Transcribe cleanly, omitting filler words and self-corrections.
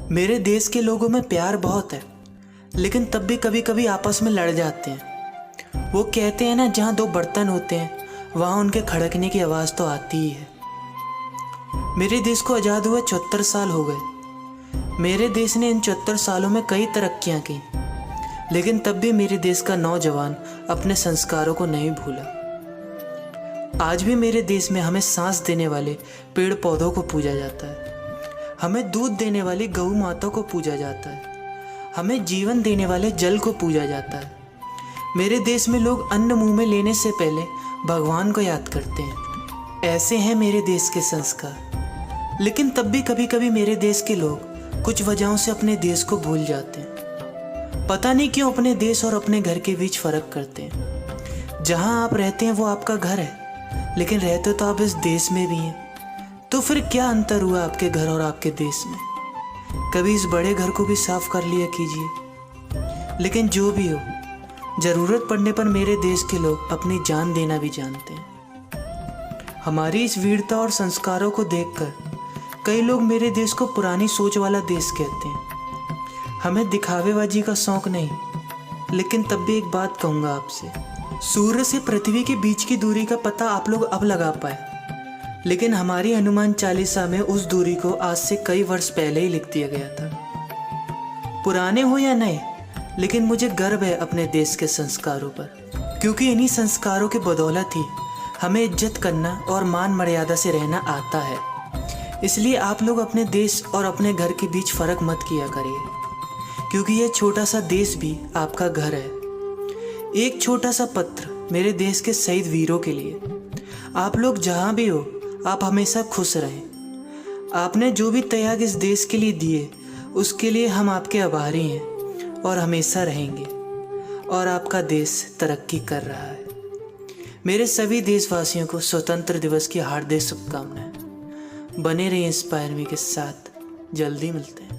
मेरे देश के लोगों में प्यार बहुत है, लेकिन तब भी कभी कभी आपस में लड़ जाते हैं। वो कहते हैं ना, जहाँ दो बर्तन होते हैं वहाँ उनके खड़कने की आवाज़ तो आती ही है। मेरे देश को आज़ाद हुए 74 साल हो गए। मेरे देश ने इन 74 सालों में कई तरक्कियाँ की, लेकिन तब भी मेरे देश का नौजवान अपने संस्कारों को नहीं भूला। आज भी मेरे देश में हमें सांस देने वाले पेड़ पौधों को पूजा जाता है, हमें दूध देने वाली गऊ माता को पूजा जाता है, हमें जीवन देने वाले जल को पूजा जाता है। मेरे देश में लोग अन्न मुंह में लेने से पहले भगवान को याद करते हैं। ऐसे हैं मेरे देश के संस्कार। लेकिन तब भी कभी कभी मेरे देश के लोग कुछ वजहों से अपने देश को भूल जाते हैं। पता नहीं क्यों अपने देश और अपने घर के बीच फर्क करते हैं। जहां आप रहते हैं वो आपका घर है, लेकिन रहते तो आप इस देश में भी हैं। तो फिर क्या अंतर हुआ आपके घर और आपके देश में? कभी इस बड़े घर को भी साफ कर लिया कीजिए। लेकिन जो भी हो, ज़रूरत पड़ने पर मेरे देश के लोग अपनी जान देना भी जानते हैं। हमारी इस वीरता और संस्कारों को देखकर कई लोग मेरे देश को पुरानी सोच वाला देश कहते हैं। हमें दिखावेबाजी का शौक नहीं, लेकिन तब भी एक बात कहूँगा आपसे। सूर्य से पृथ्वी के बीच की दूरी का पता आप लोग अब लगा पाए, लेकिन हमारी हनुमान चालीसा में उस दूरी को आज से कई वर्ष पहले ही लिख दिया गया था। पुराने हो या नए, लेकिन मुझे गर्व है अपने देश के संस्कारों पर, क्योंकि इन्हीं संस्कारों के बदौलत ही हमें इज्जत करना और मान मर्यादा से रहना आता है। इसलिए आप लोग अपने देश और अपने घर के बीच फर्क मत किया करिए, क्योंकि यह छोटा सा देश भी आपका घर है। एक छोटा सा पत्र मेरे देश के शहीद वीरों के लिए। आप लोग जहाँ भी हो, आप हमेशा खुश रहें। आपने जो भी त्याग इस देश के लिए दिए, उसके लिए हम आपके आभारी हैं और हमेशा रहेंगे। और आपका देश तरक्की कर रहा है। मेरे सभी देशवासियों को स्वतंत्र दिवस की हार्दिक शुभकामनाएं। बने रहिए इंस्पायर मी के साथ। जल्दी मिलते हैं।